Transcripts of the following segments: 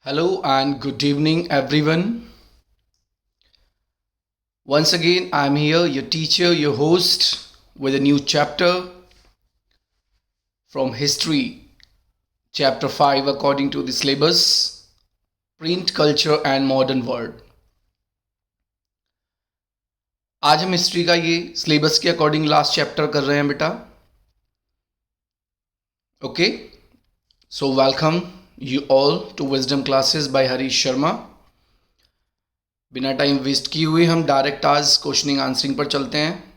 Hello and good evening, everyone. Once again, I'm here, your teacher, your host, with a new chapter from History, Chapter 5, according to the syllabus Print Culture and Modern World. आज हम history का ये syllabus के according last chapter कर रहे हैं बेटा. Okay, so welcome you all to wisdom classes by Harish Sharma. बिना टाइम वेस्ट किए हुए हम डायरेक्ट आज क्वेश्चनिंग आंसरिंग पर चलते हैं.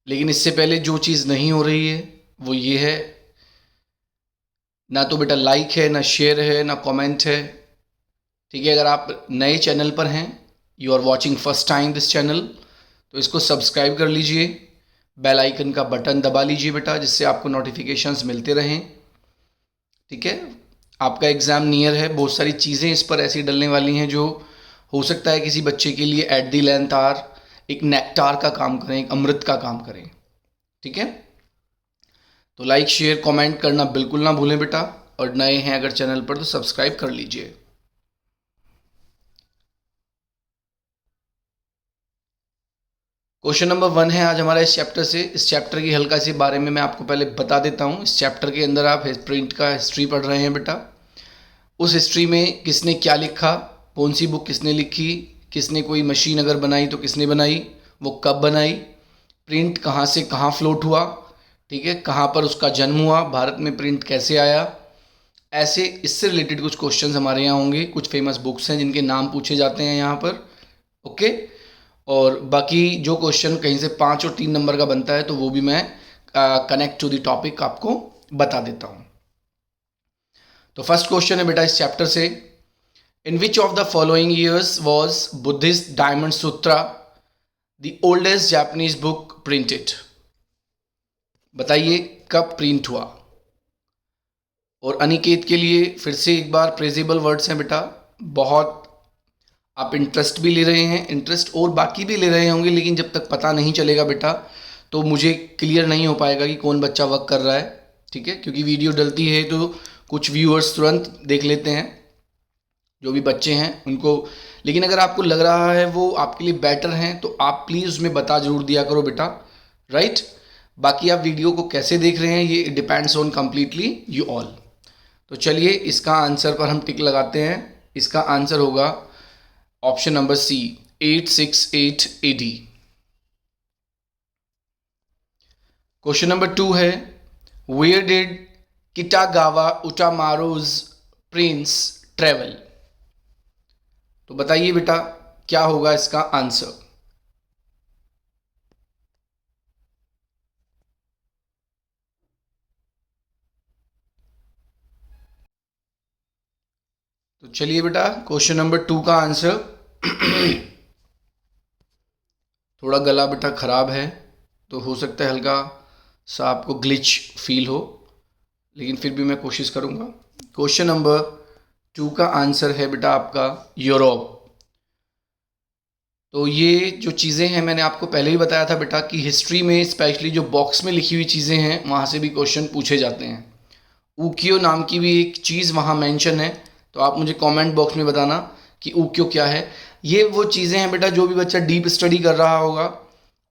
लेकिन इससे पहले जो चीज़ नहीं हो रही है वो ये है, ना तो बेटा लाइक है, ना शेयर है, ना कमेंट है. ठीक है, अगर आप नए चैनल पर हैं, you are watching first time this channel, तो इसको सब्सक्राइब कर लीजिए, बेल आइकन का बटन दबा लीजिए बेटा, जिससे आपको नोटिफिकेशंस मिलते रहें. ठीक है, आपका एग्ज़ाम नियर है, बहुत सारी चीज़ें इस पर ऐसी डलने वाली हैं जो हो सकता है किसी बच्चे के लिए एट दी लेंथ आर एक नेक्टार का काम करें, एक अमृत का काम करें. ठीक है, तो लाइक शेयर कमेंट करना बिल्कुल ना भूलें बेटा, और नए हैं अगर चैनल पर तो सब्सक्राइब कर लीजिए. क्वेश्चन नंबर 1 है आज हमारा इस चैप्टर से. इस चैप्टर की हल्का सी बारे में मैं आपको पहले बता देता हूँ. इस चैप्टर के अंदर आप प्रिंट का हिस्ट्री पढ़ रहे हैं बेटा. उस हिस्ट्री में किसने क्या लिखा, कौन सी बुक किसने लिखी, किसने कोई मशीन अगर बनाई तो किसने बनाई, वो कब बनाई, प्रिंट कहाँ से कहाँ फ्लोट हुआ, ठीक है, कहाँ पर उसका जन्म हुआ, भारत में प्रिंट कैसे आया. ऐसे इससे रिलेटेड कुछ क्वेश्चंस हमारे यहाँ होंगे. कुछ फेमस बुक्स हैं जिनके नाम पूछे जाते हैं यहाँ पर. ओके, और बाकी जो क्वेश्चन कहीं से 5 और 3 नंबर का बनता है तो वो भी मैं कनेक्ट टू द टॉपिक आपको बता देता हूँ. तो फर्स्ट क्वेश्चन है बेटा इस चैप्टर से. In which of the following years was Buddhist diamond sutra the oldest Japanese book printed. बताइए कब प्रिंट हुआ. और अनिकेत के लिए फिर से एक बार प्रेजेबल वर्ड्स हैं बेटा. बहुत आप इंटरेस्ट भी ले रहे हैं, इंटरेस्ट और बाकी भी ले रहे होंगे, लेकिन जब तक पता नहीं चलेगा बेटा तो मुझे क्लियर नहीं हो पाएगा कि कौन बच्चा वर्क कर रहा है. ठीक है, क्योंकि वीडियो डलती है तो कुछ व्यूअर्स तुरंत देख लेते हैं, जो भी बच्चे हैं उनको. लेकिन अगर आपको लग रहा है वो आपके लिए बेटर हैं तो आप प्लीज़ उसमें बता जरूर दिया करो बेटा. राइट, बाकी आप वीडियो को कैसे देख रहे हैं ये depends on completely you all. तो चलिए इसका आंसर पर हम टिक लगाते हैं. इसका आंसर होगा option number C, 868 AD. Question number 2 है, where did Kitagawa Utamaro's prince travel. तो बताइए बेटा क्या होगा इसका आंसर. तो चलिए बेटा क्वेश्चन नंबर 2 का आंसर थोड़ा गला बेटा ख़राब है तो हो सकता है हल्का सा आपको ग्लिच फील हो, लेकिन फिर भी मैं कोशिश करूँगा. क्वेश्चन नंबर 2 का आंसर है बेटा आपका यूरोप. तो ये जो चीज़ें हैं मैंने आपको पहले ही बताया था बेटा कि हिस्ट्री में स्पेशली जो बॉक्स में लिखी हुई चीज़ें हैं वहाँ से भी क्वेश्चन पूछे जाते हैं. ऊकियो नाम की भी एक चीज़ वहाँ मेंशन है, तो आप मुझे कमेंट बॉक्स में बताना कि ऊकियो क्या है. ये वो चीज़ें हैं बेटा जो भी बच्चा डीप स्टडी कर रहा होगा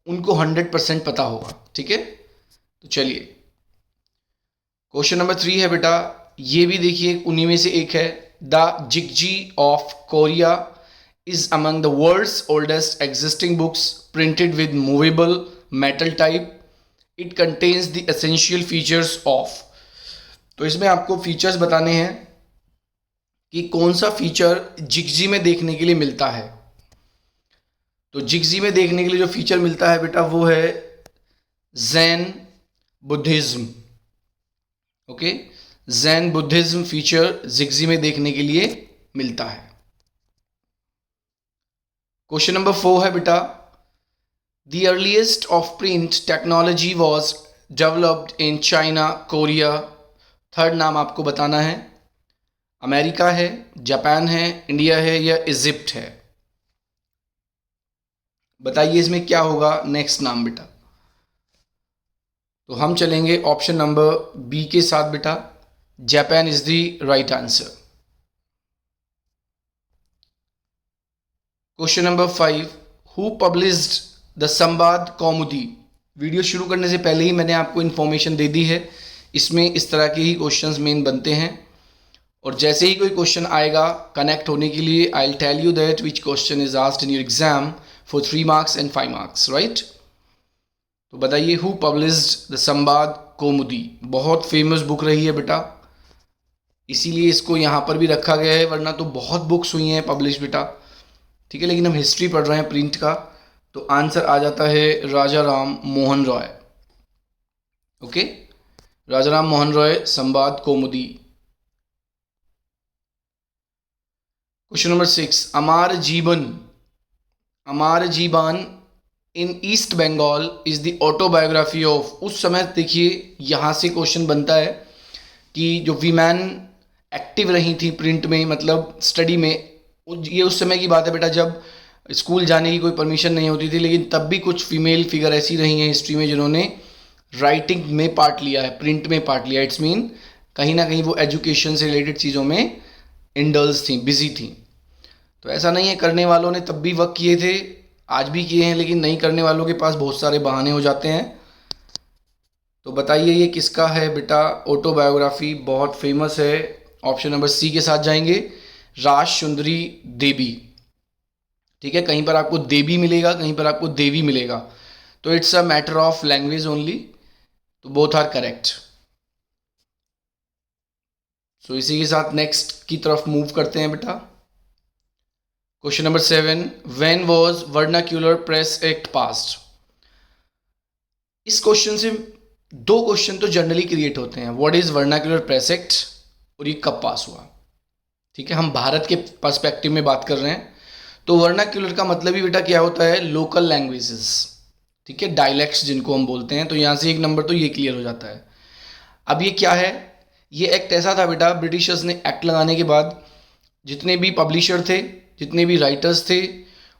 उनको 100% पता होगा. ठीक है, तो चलिए क्वेश्चन नंबर 3 है बेटा. ये भी देखिए उन्हीं में से एक है. The Jikji of Korea is among the world's oldest existing books printed with movable metal type. It contains the essential features of. तो इसमें आपको फीचर्स बताने हैं कि कौन सा फीचर जिगजी में देखने के लिए मिलता है. तो जिगजी में देखने के लिए जो फीचर मिलता है बेटा वो है Zen Buddhism. Okay, Zen Buddhism feature Jikji में देखने के लिए मिलता है. क्वेश्चन नंबर 4 है बेटा. The earliest of print technology was developed in China, Korea. Third नाम आपको बताना है. अमेरिका है, जापान है, इंडिया है या इजिप्ट है. बताइए इसमें क्या होगा नेक्स्ट नाम बेटा. तो हम चलेंगे ऑप्शन नंबर बी के साथ बेटा. Japan is the right answer. Question number 5, who published the संवाद कौमुदी। वीडियो शुरू करने से पहले ही मैंने आपको इन्फॉर्मेशन दे दी है, इसमें इस तरह के ही क्वेश्चंस मेन बनते हैं, और जैसे ही कोई क्वेश्चन आएगा कनेक्ट होने के लिए, I will tell you that which question is asked in your exam for 3 marks and 5 marks, right. तो बताइए, हु पब्लिश्ड द संवाद कौमुदी। बहुत फेमस बुक रही है बेटा, इसीलिए इसको यहाँ पर भी रखा गया है, वरना तो बहुत बुक्स हुई हैं पब्लिश बेटा, ठीक है। लेकिन हम हिस्ट्री पढ़ रहे हैं प्रिंट का, तो आंसर आ जाता है Raja Ram Mohan Roy. Okay, Raja Ram Mohan Roy, Sambad Kaumudi. Question number 6, Amar Jiban in East Bengal is the autobiography of. उस समय देखिए यहाँ से क्वेश्चन बनता है कि जो वीमेन एक्टिव रही थी प्रिंट में, मतलब स्टडी में, ये उस समय की बात है बेटा जब स्कूल जाने की कोई परमिशन नहीं होती थी, लेकिन तब भी कुछ फीमेल फिगर ऐसी रही हैं हिस्ट्री में जिन्होंने राइटिंग में पार्ट लिया है, प्रिंट में पार्ट लिया। इट्स मीन कहीं ना कहीं वो एजुकेशन से रिलेटेड चीज़ों में इंडल्स थी, बिजी थी। तो ऐसा नहीं है, करने वालों ने तब भी वर्क किए थे, आज भी किए हैं, लेकिन नहीं करने वालों के पास बहुत सारे बहाने हो जाते हैं। तो बताइए ये किसका है बेटा ऑटोबायोग्राफी, बहुत फेमस है। ऑप्शन नंबर सी के साथ जाएंगे, राज सुंदरी देवी, ठीक है। कहीं पर आपको देवी मिलेगा, कहीं पर आपको देवी मिलेगा, तो it's a matter of language only, तो बोथ आर करेक्ट। सो इसी के साथ नेक्स्ट की तरफ मूव करते हैं बेटा। Question number 7, when was vernacular press act passed. इस क्वेश्चन से 2 क्वेश्चन तो जनरली क्रिएट होते हैं, what is vernacular press act और ये कब पास हुआ, ठीक है। हम भारत के पर्सपेक्टिव में बात कर रहे हैं, तो वर्नाक्यूलर का मतलब ही बेटा क्या होता है, लोकल लैंग्वेजेस, ठीक है, डायलेक्ट्स जिनको हम बोलते हैं। तो यहाँ से एक नंबर तो ये क्लियर हो जाता है। अब ये क्या है, ये एक्ट ऐसा था बेटा, ब्रिटिशर्स ने एक्ट लगाने के बाद जितने भी पब्लिशर थे, जितने भी राइटर्स थे,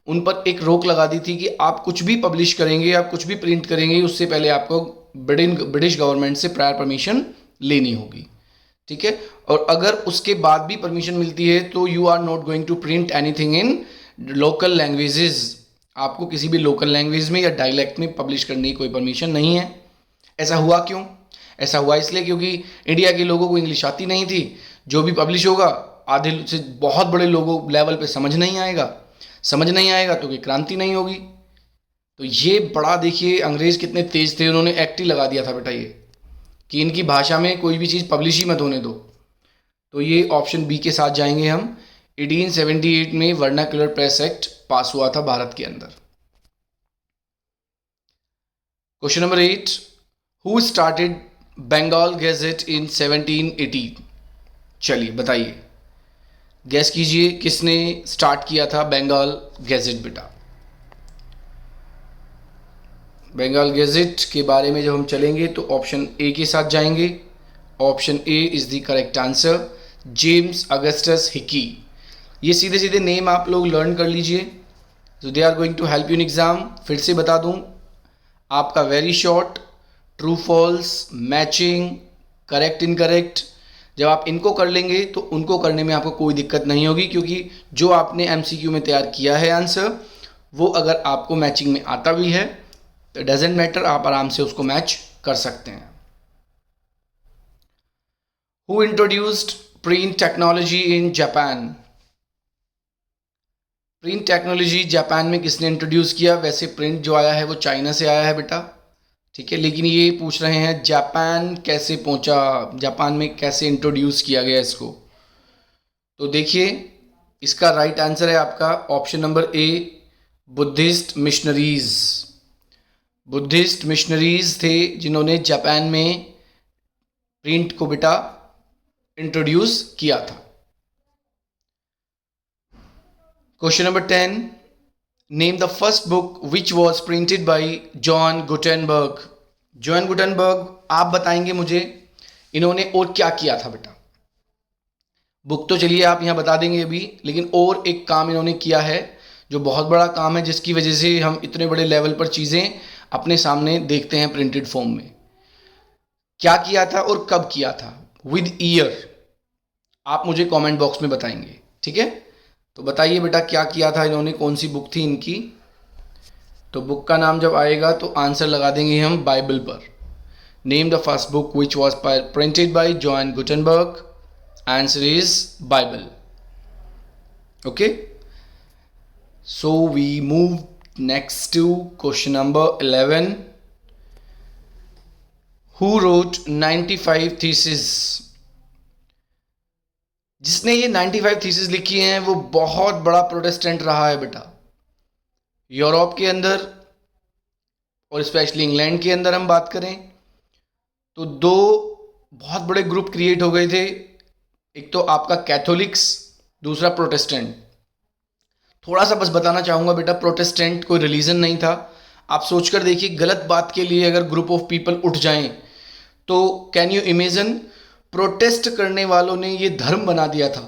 उन पर एक रोक लगा दी थी कि आप कुछ भी पब्लिश करेंगे, आप कुछ भी प्रिंट करेंगे, उससे पहले आपको ब्रिटिश गवर्नमेंट से प्रायर परमिशन लेनी होगी, ठीक है। और अगर उसके बाद भी परमिशन मिलती है तो you are not going to print anything in local languages, आपको किसी भी लोकल लैंग्वेज में या डायलेक्ट में पब्लिश करने की कोई परमिशन नहीं है। ऐसा हुआ क्यों? ऐसा हुआ इसलिए क्योंकि इंडिया के लोगों को इंग्लिश आती नहीं थी, जो भी पब्लिश होगा आधे से बहुत बड़े लोगों लेवल पे समझ नहीं आएगा तो कोई क्रांति नहीं होगी। तो ये बड़ा देखिए अंग्रेज़ कितने तेज थे, उन्होंने एक्ट ही लगा दिया था बेटा ये कि इनकी भाषा में कोई भी चीज़ पब्लिश ही मत होने दो। तो ये ऑप्शन बी के साथ जाएंगे हम। 1878 में वर्नाक्युलर प्रेस एक्ट पास हुआ था भारत के अंदर। Question number 8, who started Bengal gazette in 1780। चलिए बताइए, गैस कीजिए किसने स्टार्ट किया था बंगाल गैजेट बेटा। बंगाल गैजेट के बारे में जब हम चलेंगे तो ऑप्शन ए के साथ जाएंगे। Option A is the correct answer, James Augustus Hicky. ये सीधे सीधे नेम आप लोग लर्न कर लीजिए, तो they are going to help you in exam. फिर से बता दूं आपका, very short, true false, matching, correct incorrect, जब आप इनको कर लेंगे तो उनको करने में आपको कोई दिक्कत नहीं होगी, क्योंकि जो आपने एमसीक्यू में तैयार किया है आंसर, वो अगर आपको मैचिंग में आता भी है तो डजेंट मैटर, आप आराम से उसको मैच कर सकते हैं। Who introduced print technology in Japan. Print technology Japan में किसने इंट्रोड्यूस किया? वैसे प्रिंट जो आया है वो चाइना से आया है बेटा, ठीक है, लेकिन ये पूछ रहे हैं जापान कैसे पहुंचा, जापान में कैसे इंट्रोड्यूस किया गया इसको। तो देखिए इसका राइट आंसर है आपका option number A, Buddhist missionaries. Buddhist missionaries थे जिन्होंने जापान में प्रिंट को बेटा इंट्रोड्यूस किया था। Question number 10, name the first book which was printed by John Gutenberg. John Gutenberg, आप बताएंगे मुझे इन्होंने और क्या किया था बेटा। बुक तो चलिए आप यहाँ बता देंगे अभी, लेकिन और एक काम इन्होंने किया है जो बहुत बड़ा काम है, जिसकी वजह से हम इतने बड़े लेवल पर चीज़ें अपने सामने देखते हैं प्रिंटेड फॉर्म में। क्या किया था और कब किया था? विद ईयर आप मुझे कमेंट बॉक्स में बताएंगे, ठीक है। तो बताइए बेटा क्या किया था इन्होंने, कौन सी बुक थी इनकी। तो बुक का नाम जब आएगा तो आंसर लगा देंगे हम बाइबल पर। Name the first book which was printed by John Gutenberg. Answer is Bible. Okay, so we move next to question number 11। Who wrote 95 thesis? जिसने ये 95 थीसिस लिखी हैं वो बहुत बड़ा प्रोटेस्टेंट रहा है बेटा। यूरोप के अंदर और स्पेशली इंग्लैंड के अंदर हम बात करें तो दो बहुत बड़े ग्रुप क्रिएट हो गए थे। एक तो आपका कैथोलिक्स, दूसरा प्रोटेस्टेंट। थोड़ा सा बस बताना चाहूँगा बेटा, प्रोटेस्टेंट कोई रिलीजन नहीं था। आप सोचकर देखिए, गलत बात के लिए अगर ग्रुप ऑफ पीपल उठ जाएं तो कैन यू इमेजिन, प्रोटेस्ट करने वालों ने ये धर्म बना दिया था।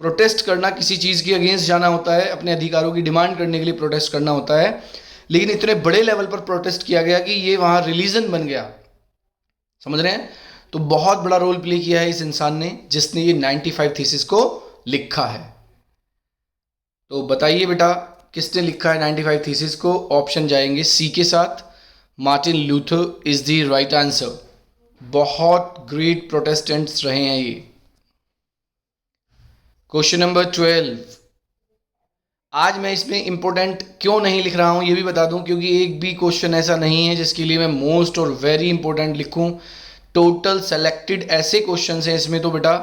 प्रोटेस्ट करना किसी चीज़ के अगेंस्ट जाना होता है, अपने अधिकारों की डिमांड करने के लिए प्रोटेस्ट करना होता है, लेकिन इतने बड़े लेवल पर प्रोटेस्ट किया गया कि ये वहाँ रिलीजन बन गया। समझ रहे हैं? तो बहुत बड़ा रोल प्ले किया है इस इंसान ने जिसने ये 95 थीसिस को लिखा है। तो बताइए बेटा किसने लिखा है 95 थीसिस को। ऑप्शन जाएंगे सी के साथ, Martin Luther is the right answer. बहुत ग्रेट प्रोटेस्टेंट्स रहे हैं ये। Question number 12। आज मैं इसमें इंपॉर्टेंट क्यों नहीं लिख रहा हूं ये भी बता दूं, क्योंकि एक भी क्वेश्चन ऐसा नहीं है जिसके लिए मैं मोस्ट और वेरी इंपॉर्टेंट लिखूं। टोटल सेलेक्टेड ऐसे क्वेश्चंस हैं इसमें तो बेटा,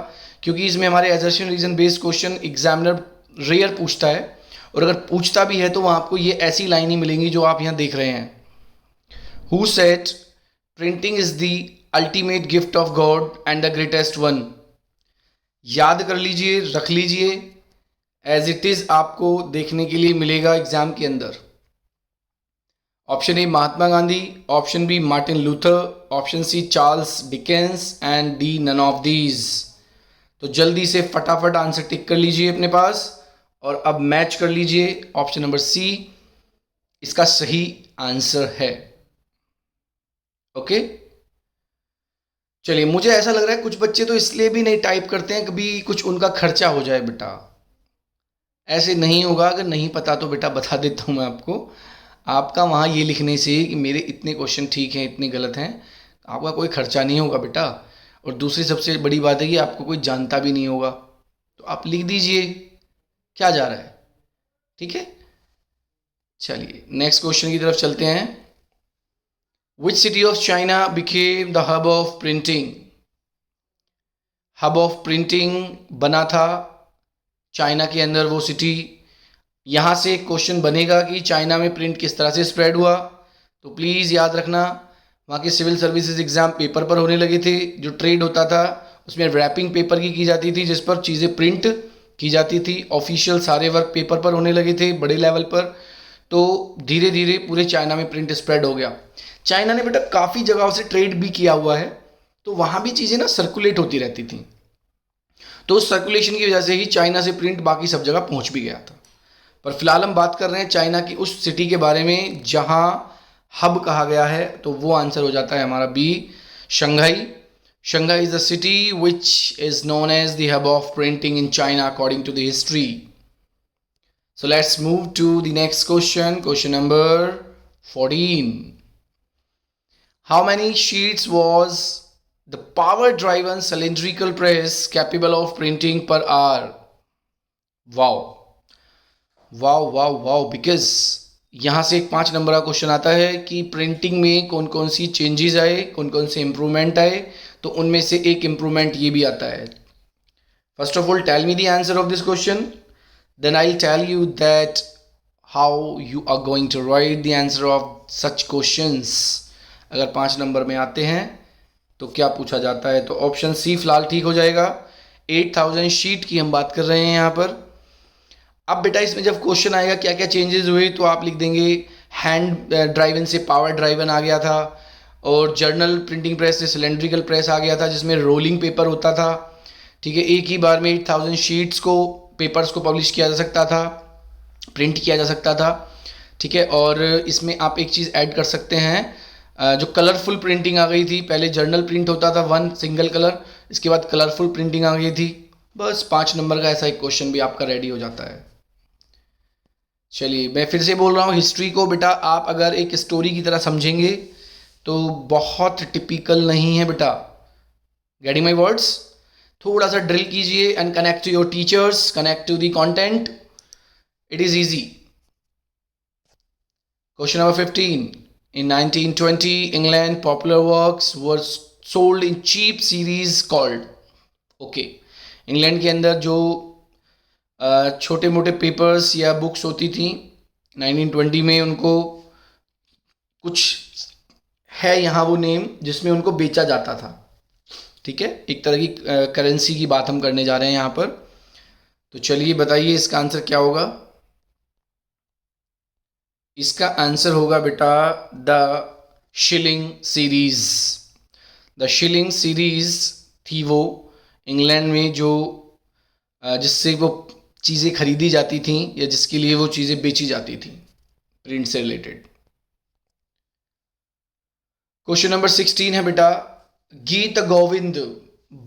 क्योंकि इसमें हमारे assertion reason based question examiner rare पूछता है, और अगर पूछता भी है तो वहां आपको ये ऐसी लाइन ही मिलेंगी जो आप यहां देख रहे हैं। Who said printing is the ultimate gift of God and the greatest one? याद कर लीजिए, रख लीजिए, एज इट इज आपको देखने के लिए मिलेगा एग्जाम के अंदर। Option A Mahatma Gandhi, option B Martin Luther, option C Charles Dickens and D none of these. तो जल्दी से फटाफट आंसर टिक कर लीजिए अपने पास और अब मैच कर लीजिए। ऑप्शन नंबर सी इसका सही आंसर है। ओके, चलिए, मुझे ऐसा लग रहा है कुछ बच्चे तो इसलिए भी नहीं टाइप करते हैं कभी कुछ उनका खर्चा हो जाए बेटा। ऐसे नहीं होगा, अगर नहीं पता तो बेटा बता देता हूं मैं आपको। आपका वहां ये लिखने से कि मेरे इतने क्वेश्चन ठीक हैं इतने गलत हैं, आपका कोई खर्चा नहीं होगा बेटा। और दूसरी सबसे बड़ी बात है कि आपको कोई जानता भी नहीं होगा, तो आप लिख दीजिए, क्या जा रहा है, ठीक है। चलिए नेक्स्ट क्वेश्चन की तरफ चलते हैं। Which city of China became the hub of printing? Hub of printing बना था चाइना के अंदर वो सिटी। यहाँ से एक क्वेश्चन बनेगा कि चाइना में प्रिंट किस तरह से स्प्रेड हुआ, तो प्लीज़ याद रखना। वहाँ के सिविल सर्विसेज एग्ज़ाम पेपर पर होने लगे थे। जो ट्रेड होता था उसमें रैपिंग पेपर की जाती थी जिस पर चीज़ें प्रिंट की जाती थी। ऑफिशियल सारे वर्क पेपर पर होने लगे थे बड़े लेवल पर। तो धीरे धीरे पूरे चाइना में प्रिंट स्प्रेड हो गया। चाइना ने बेटा काफ़ी जगहों से ट्रेड भी किया हुआ है, तो वहाँ भी चीज़ें ना सर्कुलेट होती रहती थी। तो उस सर्कुलेशन की वजह से ही चाइना से प्रिंट बाकी सब जगह पहुँच भी गया था। पर फिलहाल हम बात कर रहे हैं चाइना की उस सिटी के बारे में जहाँ हब कहा गया है, तो वो आंसर हो जाता है हमारा B, Shanghai. Shanghai is the city which is known as the hub of printing in China according to the history. So let's move to the next question, question number 14. How many sheets was the power-driven cylindrical press capable of printing per hour? Wow, wow, wow, wow! Because यहाँ से एक 5 number का question आता है कि printing में कौन कौन सी चेंजेस आए, कौन कौन से इम्प्रूवमेंट आए, तो उनमें से एक इम्प्रूवमेंट ये भी आता है। First of all tell me the answer of this question, then I'll tell you that how you are going to write the answer of such questions. अगर 5 नंबर में आते हैं तो क्या पूछा जाता है, तो ऑप्शन सी फिलहाल ठीक हो जाएगा। 8000 शीट की हम बात कर रहे हैं यहाँ पर। अब बेटा इसमें जब क्वेश्चन आएगा क्या क्या चेंजेस हुए, तो आप लिख देंगे हैंड ड्राइवन से पावर ड्राइवन आ गया था, और जर्नल प्रिंटिंग प्रेस से सिलेंड्रिकल प्रेस आ गया था जिसमें रोलिंग पेपर होता था। ठीक है, एक ही बार में 8000 शीट्स को पेपर्स को पब्लिश किया जा सकता था, प्रिंट किया जा सकता था। ठीक है, और इसमें आप एक चीज़ ऐड कर सकते हैं, जो कलरफुल प्रिंटिंग आ गई थी। पहले जर्नल प्रिंट होता था वन सिंगल कलर, इसके बाद कलरफुल प्रिंटिंग आ गई थी। बस 5 नंबर का ऐसा एक क्वेश्चन भी आपका रेडी हो जाता है। चलिए मैं फिर से बोल रहा हूँ, हिस्ट्री को बेटा आप अगर एक स्टोरी की तरह समझेंगे तो बहुत टिपिकल नहीं है बेटा। Getting my words? थोड़ा सा ड्रिल कीजिए and connect to your teachers, connect to the content, it is easy. Question number 15। In 1920, England, popular works were sold in cheap series called. Okay, England के अंदर जो छोटे मोटे पेपर्स या books होती थी 1920 में, उनको कुछ है यहाँ वो नेम जिसमें उनको बेचा जाता था। ठीक है, एक तरह की करेंसी की बात हम करने जा रहे हैं यहाँ पर। तो चलिए बताइए इसका आंसर क्या होगा। इसका आंसर होगा बेटा the shilling series. The shilling series थी वो इंग्लैंड में जो जिससे वो चीज़ें खरीदी जाती थी या जिसके लिए वो चीज़ें बेची जाती थी प्रिंट से रिलेटेड। क्वेश्चन नंबर 16 है बेटा, गीत गोविंद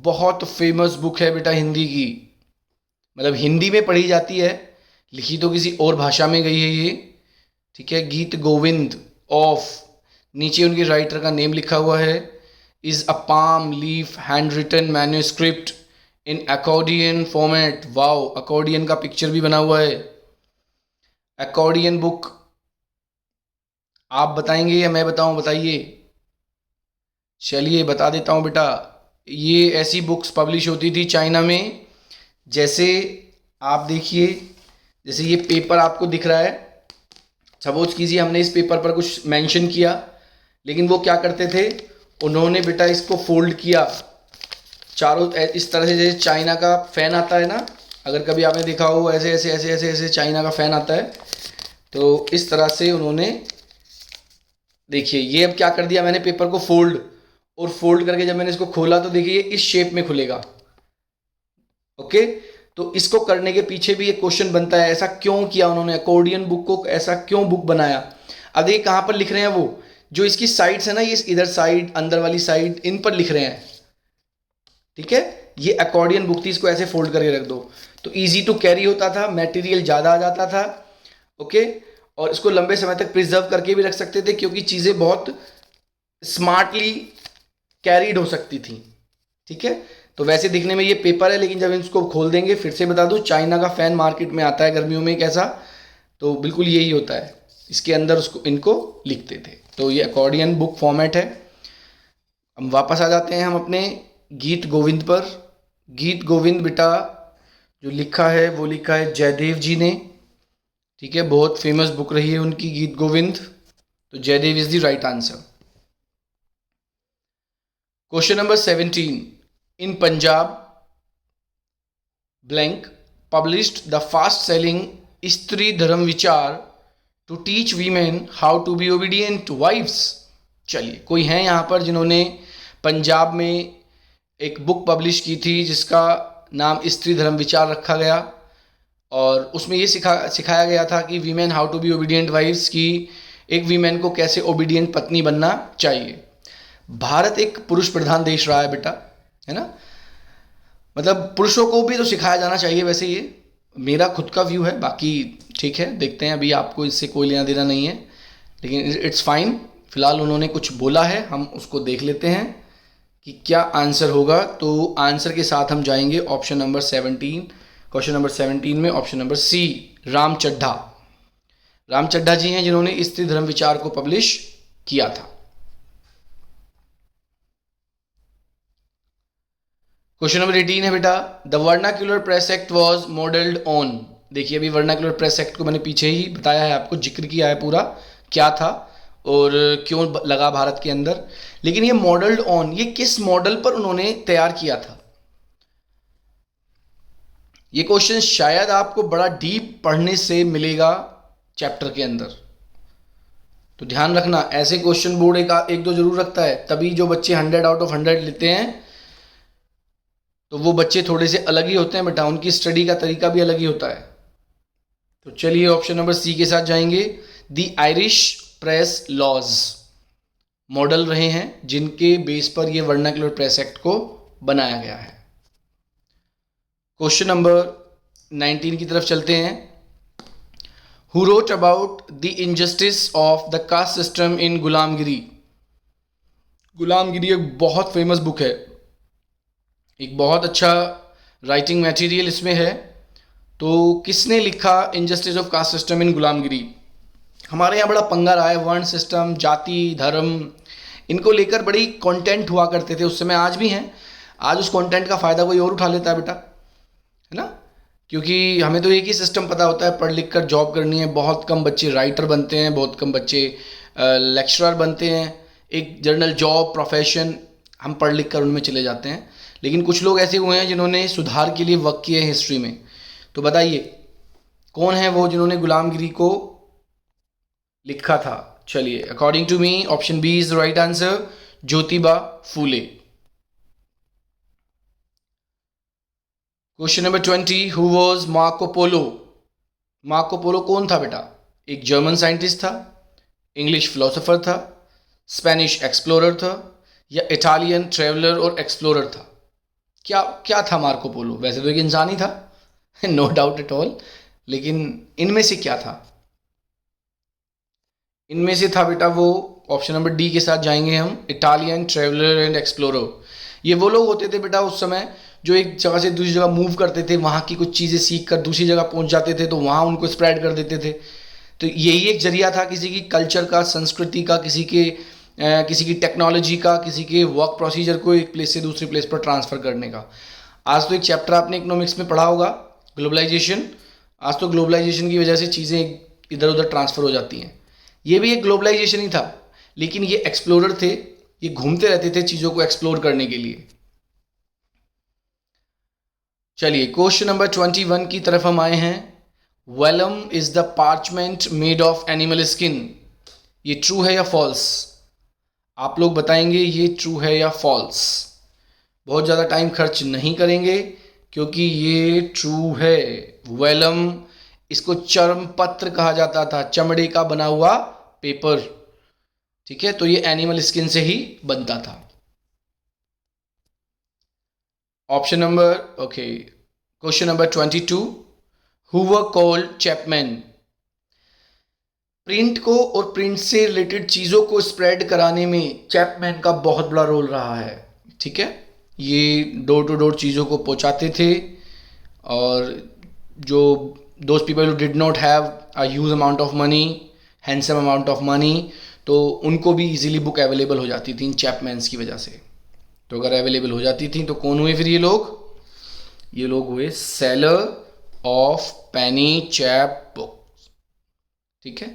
बहुत फेमस बुक है बेटा हिंदी की, मतलब हिंदी में पढ़ी जाती है, लिखी तो किसी और भाषा में गई है ये। ठीक है, गीत गोविंद ऑफ, नीचे उनके राइटर का नेम लिखा हुआ है, is a palm leaf hand written manuscript in accordion format. Wow, accordion का पिक्चर भी बना हुआ है। अकॉर्डियन बुक आप बताएंगे या मैं बताऊं? बताइए। चलिए बता देता हूं बेटा, ये ऐसी बुक्स पब्लिश होती थी चाइना में। जैसे आप देखिए, जैसे ये पेपर आपको दिख रहा है, सपोज कीजिए हमने इस पेपर पर कुछ मेंशन किया, लेकिन वो क्या करते थे, उन्होंने बेटा इसको फोल्ड किया चारों इस तरह से, जैसे चाइना का फैन आता है ना, अगर कभी आपने देखा हो ऐसे ऐसे ऐसे ऐसे ऐसे चाइना का फैन आता है, तो इस तरह से उन्होंने, देखिए ये अब क्या कर दिया मैंने, पेपर को फोल्ड, और फोल्ड करके जब मैंने इसको खोला तो देखिए इस शेप में खुलेगा। ओके, तो इसको करने के पीछे भी एक क्वेश्चन बनता है, ऐसा क्यों किया उन्होंने, अकॉर्डियन बुक को ऐसा क्यों बुक बनाया। अब देखिए कहाँ पर लिख रहे हैं, वो जो इसकी साइड्स है ना, ये इधर साइड, अंदर वाली साइड, इन पर लिख रहे हैं। ठीक है, ये अकॉर्डियन बुक थी, इसको ऐसे फोल्ड करके रख दो तो इजी टू कैरी होता था, मटेरियल ज़्यादा आ जाता था। ओके, और इसको लंबे समय तक प्रिजर्व करके भी रख सकते थे क्योंकि चीज़ें बहुत स्मार्टली कैरीड हो सकती थी। ठीक है, तो वैसे दिखने में ये पेपर है, लेकिन जब इसको खोल देंगे, फिर से बता दूं, चाइना का फैन मार्केट में आता है गर्मियों में कैसा, तो बिल्कुल यही होता है, इसके अंदर उसको इनको लिखते थे। तो ये अकॉर्डियन बुक फॉर्मेट है। हम वापस आ जाते हैं हम अपने गीत गोविंद पर। गीत गोविंद बेटा जो लिखा है वो लिखा है जयदेव जी ने। ठीक है, बहुत फेमस बुक रही है उनकी गीत गोविंद, तो Jayadev is the right answer. Question number 17। In Punjab blank published the fast selling Stri Dharma Vichar to teach women how to be obedient to wives. चलिए, कोई है यहाँ पर जिन्होंने पंजाब में एक बुक पब्लिश की थी जिसका नाम स्त्री धर्म विचार रखा गया, और उसमें ये सिखाया गया था कि women how to be obedient wives, की एक वीमेन को कैसे ओबीडियंट पत्नी बनना चाहिए। भारत एक पुरुष प्रधान देश रहा है बेटा, है ना, मतलब पुरुषों को भी तो सिखाया जाना चाहिए, वैसे ये मेरा खुद का व्यू है, बाकी ठीक है देखते हैं, अभी आपको इससे कोई लेना देना नहीं है, लेकिन इट्स फाइन। फिलहाल उन्होंने कुछ बोला है, हम उसको देख लेते हैं कि क्या आंसर होगा। तो आंसर के साथ हम जाएंगे ऑप्शन नंबर 17, क्वेश्चन नंबर 17 में option number C, Ram Chadha. Ram Chadha ji हैं जिन्होंने स्त्री धर्म विचार को पब्लिश किया था। क्वेश्चन नंबर 18 है बेटा, the vernacular press act was modelled on. देखिए अभी वर्नाक्यूलर प्रेस एक्ट को मैंने पीछे ही बताया है, आपको जिक्र किया है पूरा क्या था और क्यों लगा भारत के अंदर, लेकिन ये मॉडल्ड ऑन, ये किस मॉडल पर उन्होंने तैयार किया था। ये क्वेश्चन शायद आपको बड़ा डीप पढ़ने से मिलेगा चैप्टर के अंदर, तो ध्यान रखना, ऐसे क्वेश्चन बोर्ड एक दो जरूर रखता है, तभी जो बच्चे 100 आउट ऑफ 100 लेते हैं तो वो बच्चे थोड़े से अलग ही होते हैं बेटा, उनकी स्टडी का तरीका भी अलग ही होता है। तो चलिए ऑप्शन नंबर सी के साथ जाएंगे, the Irish press laws. Model रहे हैं जिनके बेस पर ये वर्नाक्युलर प्रेस एक्ट को बनाया गया है। क्वेश्चन नंबर 19 की तरफ चलते हैं। Who wrote about the injustice of the caste system in गुलामगिरी। गुलामगिरी एक बहुत फेमस बुक है, एक बहुत अच्छा राइटिंग मटेरियल इसमें है। तो किसने लिखा injustice of caste system in गुलामगिरी? हमारे यहाँ बड़ा पंगा रहा है, वर्ण सिस्टम, जाति, धर्म, इनको लेकर बड़ी कंटेंट हुआ करते थे उस समय, आज भी हैं। आज उस कंटेंट का फ़ायदा कोई और उठा लेता है बेटा, है ना, क्योंकि हमें तो एक ही सिस्टम पता होता है, पढ़ लिख कर जॉब करनी है। बहुत कम बच्चे राइटर बनते हैं, बहुत कम बच्चे लेक्चरर बनते हैं। एक जनरल जॉब प्रोफेशन हम पढ़ लिख कर उनमें चले जाते हैं। लेकिन कुछ लोग ऐसे हुए हैं जिन्होंने सुधार के लिए वर्क किए हैं हिस्ट्री में। तो बताइए कौन है वो जिन्होंने गुलामगिरी को लिखा था? चलिए, according to me option B is the right answer, Jyotiba Phule. Question number 20, who was Marco Polo? Marco Polo कौन था बेटा? एक जर्मन साइंटिस्ट था, इंग्लिश फिलोसोफर था, स्पेनिश एक्सप्लोरर था, या इटालियन ट्रेवलर और एक्सप्लोरर था? क्या क्या था मार्को पोलो? वैसे तो एक इंसान ही था, नो डाउट एट ऑल, लेकिन इनमें से क्या था? इनमें से था बेटा वो, ऑप्शन नंबर डी के साथ जाएंगे हम, इटालियन ट्रेवलर एंड एक्सप्लोरर। ये वो लोग होते थे बेटा उस समय जो एक जगह से दूसरी जगह मूव करते थे, वहाँ की कुछ चीज़ें सीख कर दूसरी जगह पहुँच जाते थे, तो वहाँ उनको स्प्रेड कर देते थे। तो यही एक जरिया था किसी की कल्चर का, संस्कृति का, किसी की टेक्नोलॉजी का, किसी के वर्क प्रोसीजर को एक प्लेस से दूसरी प्लेस पर ट्रांसफ़र करने का। आज तो एक चैप्टर आपने इकोनॉमिक्स में पढ़ा होगा, ग्लोबलाइजेशन। आज तो ग्लोबलाइजेशन की वजह से चीज़ें इधर उधर ट्रांसफ़र हो जाती हैं। ये भी एक ग्लोबलाइजेशन ही था, लेकिन ये एक्सप्लोरर थे, ये घूमते रहते थे चीज़ों को एक्सप्लोर करने के लिए। चलिए, क्वेश्चन नंबर 21 की तरफ हम आए हैं। Vellum is the parchment made of animal skin. ये ट्रू है या फॉल्स? आप लोग बताएंगे ये ट्रू है या फॉल्स। बहुत ज़्यादा टाइम खर्च नहीं करेंगे क्योंकि ये ट्रू है। वेलम, इसको चर्मपत्र कहा जाता था, चमड़े का बना हुआ पेपर। ठीक है, तो ये एनिमल स्किन से ही बनता था। Option number question number 22, who were called Chapman. Print को और प्रिंट से रिलेटेड चीज़ों को स्प्रेड कराने में चैपमैन का बहुत बड़ा रोल रहा है। ठीक है, ये डोर टू डोर चीज़ों को पहुंचाते थे, और जो those people who did not have a huge amount of money, handsome amount of money, तो उनको भी इजीली बुक अवेलेबल हो जाती थी इन चैपमैन्स की वजह से। तो अगर अवेलेबल हो जाती थी तो कौन हुए फिर ये लोग? ये लोग हुए seller of penny chap book. ठीक है,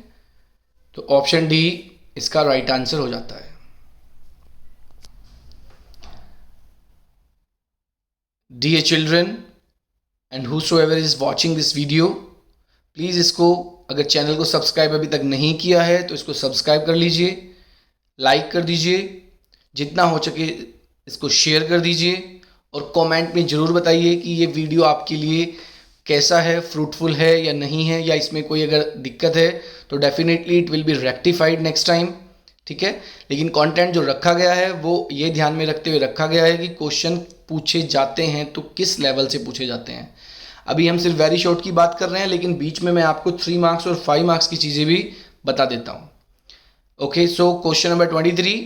तो ऑप्शन डी इसका राइट आंसर हो जाता है। Dear children and whosoever is watching this video, please इसको, अगर चैनल को सब्सक्राइब अभी तक नहीं किया है तो इसको सब्सक्राइब कर लीजिए, लाइक कर दीजिए, जितना हो सके इसको शेयर कर दीजिए, और कमेंट में ज़रूर बताइए कि ये वीडियो आपके लिए कैसा है, फ्रूटफुल है या नहीं है, या इसमें कोई अगर दिक्कत है तो definitely it will be rectified next time. ठीक है, लेकिन कंटेंट जो रखा गया है वो ये ध्यान में रखते हुए रखा गया है कि क्वेश्चन पूछे जाते हैं तो किस लेवल से पूछे जाते हैं। अभी हम सिर्फ वेरी शॉर्ट की बात कर रहे हैं, लेकिन बीच में मैं आपको 3 मार्क्स और 5 मार्क्स की चीज़ें भी बता देता हूँ। Okay, so question number 23,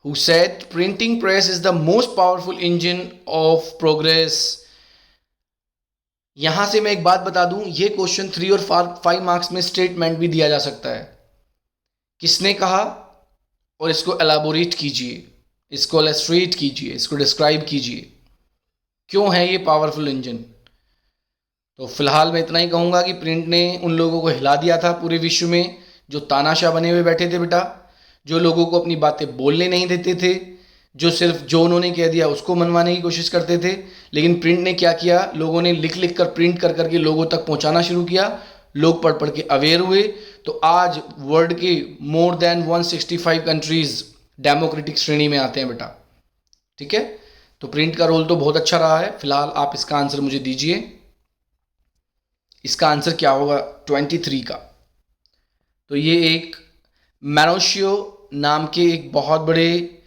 who said printing press is the most powerful engine of progress। यहां से मैं एक बात बता दूं, ये क्वेश्चन 3 और 5 मार्क्स में स्टेटमेंट भी दिया जा सकता है। किसने कहा, और इसको एलाबोरेट कीजिए, इसको इलस्ट्रेट कीजिए, इसको डिस्क्राइब कीजिए, क्यों है ये पावरफुल इंजन। तो फिलहाल मैं इतना ही कहूंगा कि प्रिंट ने उन लोगों को हिला दिया था पूरे विश्व में जो तानाशाह बने हुए बैठे थे बेटा, जो लोगों को अपनी बातें बोलने नहीं देते थे, जो सिर्फ जो उन्होंने कह दिया उसको मनवाने की कोशिश करते थे। लेकिन प्रिंट ने क्या किया, लोगों ने लिख लिख कर, प्रिंट कर करके लोगों तक पहुंचाना शुरू किया, लोग पढ़ पढ़ के अवेयर हुए। तो आज वर्ल्ड के मोर देन 165 कंट्रीज डेमोक्रेटिक श्रेणी में आते हैं बेटा। ठीक है, तो प्रिंट का रोल तो बहुत अच्छा रहा है। फिलहाल आप इसका आंसर मुझे दीजिए, इसका आंसर क्या होगा 23 का? तो ये एक मैनोशियो नाम के एक बहुत बड़े,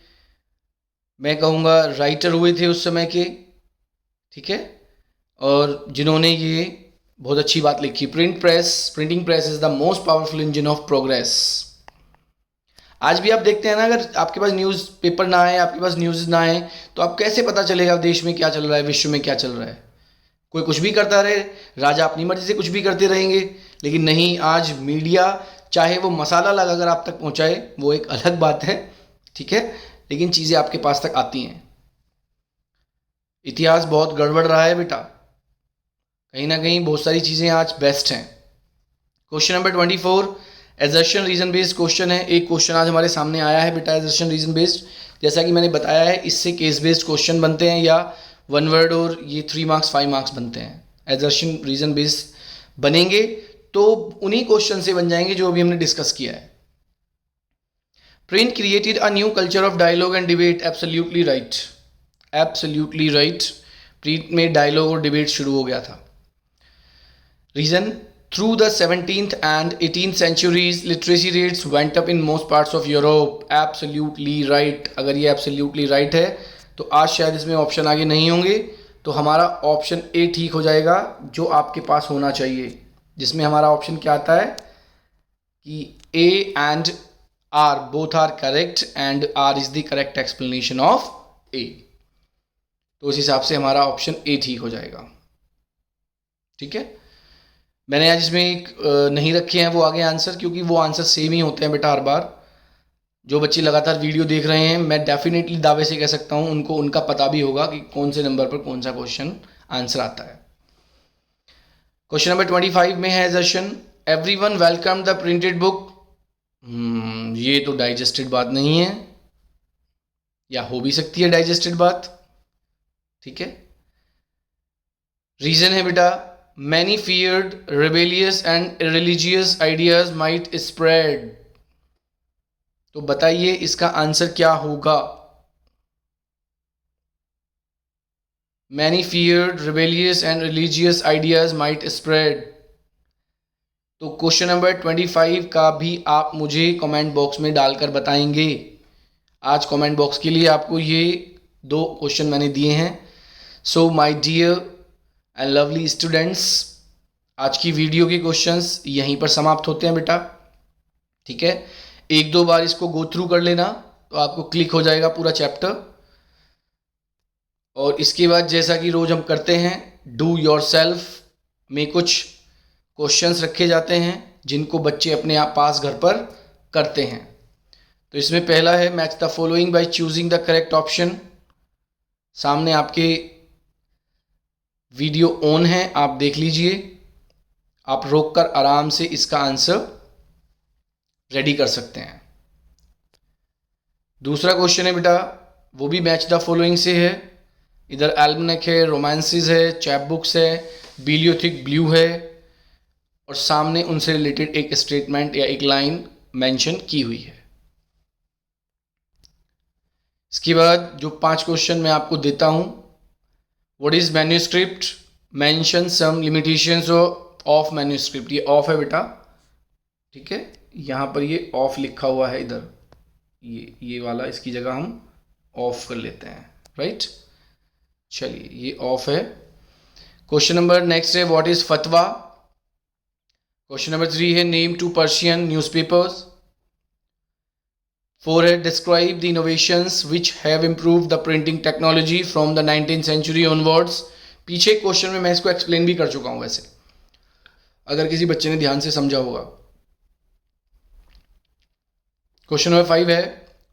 मैं कहूँगा, राइटर हुए थे उस समय के, ठीक है, और जिन्होंने ये बहुत अच्छी बात लिखी, printing press is the most powerful engine of progress. आज भी आप देखते हैं ना, अगर आपके पास न्यूज़ पेपर ना आए, आपके पास न्यूज़ ना आए, तो आप कैसे पता चलेगा देश में क्या चल रहा है, विश्व में क्या चल रहा है? कोई कुछ भी करता रहे, राजा अपनी मर्जी से कुछ भी करते रहेंगे, लेकिन नहीं, आज मीडिया चाहे वो मसाला लगाकर आप तक पहुंचाए, वो एक अलग बात है, ठीक है, लेकिन चीज़ें आपके पास तक आती हैं। इतिहास बहुत गड़बड़ रहा है बेटा, कहीं ना कहीं बहुत सारी चीज़ें आज बेस्ट हैं। Question number 24 assertion reason based question है। एक क्वेश्चन आज हमारे सामने आया है बेटा, एजर्शन रीजन बेस्ड। जैसा कि मैंने बताया है, इससे केस बेस्ड क्वेश्चन बनते हैं, या वन वर्ड और ये 3 मार्क्स 5 मार्क्स बनते हैं। एजर्शन रीजन बेस्ड बनेंगे तो उन्हीं क्वेश्चन से बन जाएंगे जो अभी हमने डिस्कस किया है। Print created a new culture of dialogue and debate. Absolutely right, absolutely right. Print में डायलॉग और डिबेट शुरू हो गया था। Reason, through the 17th and 18th centuries literacy rates went up in most parts of Europe। absolutely right। अगर ये absolutely right है तो आज शायद इसमें ऑप्शन आगे नहीं होंगे, तो हमारा ऑप्शन ए ठीक हो जाएगा, जो आपके पास होना चाहिए, जिसमें हमारा ऑप्शन क्या आता है कि A and R both are correct and R is the correct explanation of A. तो उस हिसाब से हमारा ऑप्शन ए ठीक हो जाएगा, ठीक है। मैंने आज इसमें एक नहीं रखे हैं वो आगे आंसर, क्योंकि वो आंसर सेम ही होते हैं बेटा हर बार। जो बच्चे लगातार वीडियो देख रहे हैं, मैं डेफिनेटली दावे से कह सकता हूँ उनको उनका पता भी होगा कि कौन से नंबर पर कौन सा क्वेश्चन आंसर आता है। क्वेश्चन नंबर 25 में है assertion, everyone welcome the printed book. ये तो डाइजेस्टेड बात नहीं है, या हो भी सकती है डाइजेस्टेड बात, ठीक है। रीजन है बेटा, many feared rebellious and irreligious ideas might spread। तो बताइए इसका आंसर क्या होगा। many feared rebellious and religious ideas might spread। तो क्वेश्चन नंबर 25 का भी आप मुझे कमेंट बॉक्स में डालकर बताएंगे। आज कमेंट बॉक्स के लिए आपको ये 2 क्वेश्चन मैंने दिए हैं। So my dear and lovely students, आज की वीडियो के क्वेश्चंस यहीं पर समाप्त होते हैं बेटा, ठीक है। 1-2 बार इसको गो थ्रू कर लेना तो आपको क्लिक हो जाएगा पूरा चैप्टर। और इसके बाद जैसा कि रोज हम करते हैं, डू योरसेल्फ में कुछ क्वेश्चंस रखे जाते हैं जिनको बच्चे अपने आप पास घर पर करते हैं। तो इसमें पहला है, match the following by choosing the correct option. सामने आपके वीडियो ऑन है, आप देख लीजिए, आप रोककर आराम से इसका आंसर रेडी कर सकते हैं। दूसरा क्वेश्चन है बेटा, वो भी मैच द फॉलोइंग से है। इधर एल्मनेक है, रोमांसिस है, चैप बुक्स है, बिलियोथिक ब्लू है, और सामने उनसे रिलेटेड एक स्टेटमेंट या एक लाइन मेंशन की हुई है। इसके बाद जो 5 क्वेश्चन मैं आपको देता हूं, what is manuscript, mention some limitations of manuscript. ये ऑफ है बेटा, ठीक है, यहाँ पर ये ऑफ लिखा हुआ है, इधर ये वाला, इसकी जगह हम ऑफ कर लेते हैं, राइट। चलिए, ये ऑफ है। क्वेश्चन नंबर नेक्स्ट है, व्हाट इज फतवा। क्वेश्चन नंबर 3 है, नेम 2 पर्शियन न्यूज़पेपर्स। 4 है, describe the innovations which have improved the printing technology from the 19th century onwards. पीछे क्वेश्चन में मैं इसको एक्सप्लेन भी कर चुका हूं, वैसे अगर किसी बच्चे ने ध्यान से समझा होगा। क्वेश्चन नंबर 5 है,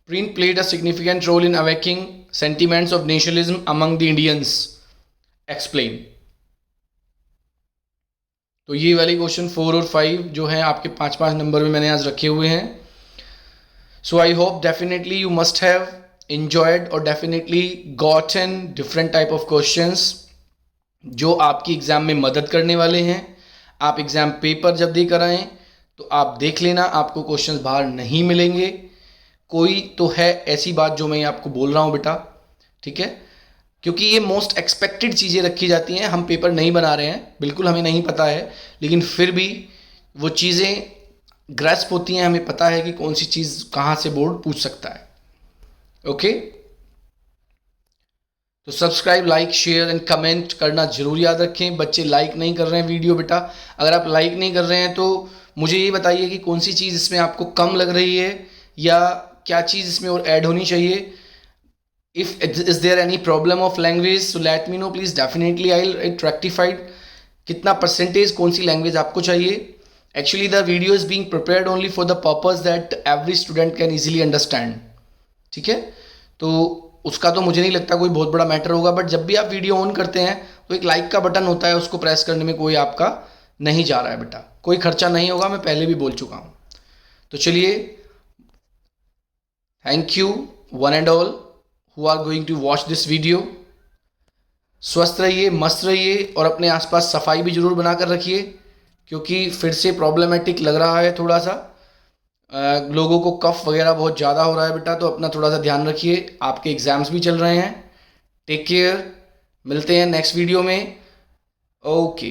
print played a significant role in awakening sentiments of nationalism among the Indians, explain. तो ये वाले क्वेश्चन 4 और 5 जो हैं आपके 5-5 नंबर में मैंने आज रखे हुए हैं। So I hope definitely you must have enjoyed और definitely gotten different type of questions जो आपकी एग्ज़ाम में मदद करने वाले हैं। आप एग्ज़ाम पेपर जब देकर आएँ तो आप देख लेना, आपको क्वेश्चंस बाहर नहीं मिलेंगे। कोई तो है ऐसी बात जो मैं आपको बोल रहा हूँ बेटा, ठीक है, क्योंकि ये मोस्ट एक्सपेक्टेड चीज़ें रखी जाती हैं। हम पेपर नहीं बना रहे हैं, बिल्कुल हमें नहीं पता है, लेकिन फिर भी वो चीज़ें ग्रैस्प होती हैं, हमें पता है कि कौन सी चीज़ कहाँ से बोर्ड पूछ सकता है। ओके, तो subscribe, like, share and comment करना जरूर याद रखें। बच्चे लाइक नहीं कर रहे हैं वीडियो बेटा, अगर आप लाइक नहीं कर रहे हैं तो मुझे ये बताइए कि कौन सी चीज़ इसमें आपको कम लग रही है या क्या चीज़ इसमें और ऐड होनी चाहिए। If is there any problem of language so let me know please, definitely I it rectified. कितना परसेंटेज कौन सी लैंग्वेज आपको चाहिए। Actually the video is being prepared only for the purpose that every student can easily understand. ठीक है, तो उसका तो मुझे नहीं लगता कोई बहुत बड़ा मैटर होगा, बट जब भी आप वीडियो ऑन करते हैं तो एक लाइक का बटन होता है, उसको प्रेस करने में कोई आपका नहीं जा रहा है बेटा, कोई खर्चा नहीं होगा, मैं पहले भी बोल चुका हूँ। तो चलिए, thank you one and all who are going to watch this video. स्वस्थ रहिए, मस्त रहिए और अपने आसपास सफाई भी जरूर बनाकर रखिए, क्योंकि फिर से प्रॉब्लमेटिक लग रहा है थोड़ा सा। लोगों को कफ वगैरह बहुत ज़्यादा हो रहा है बेटा, तो अपना थोड़ा सा ध्यान रखिए। आपके एग्ज़ाम्स भी चल रहे हैं। टेक केयर, मिलते हैं नेक्स्ट वीडियो में। ओके।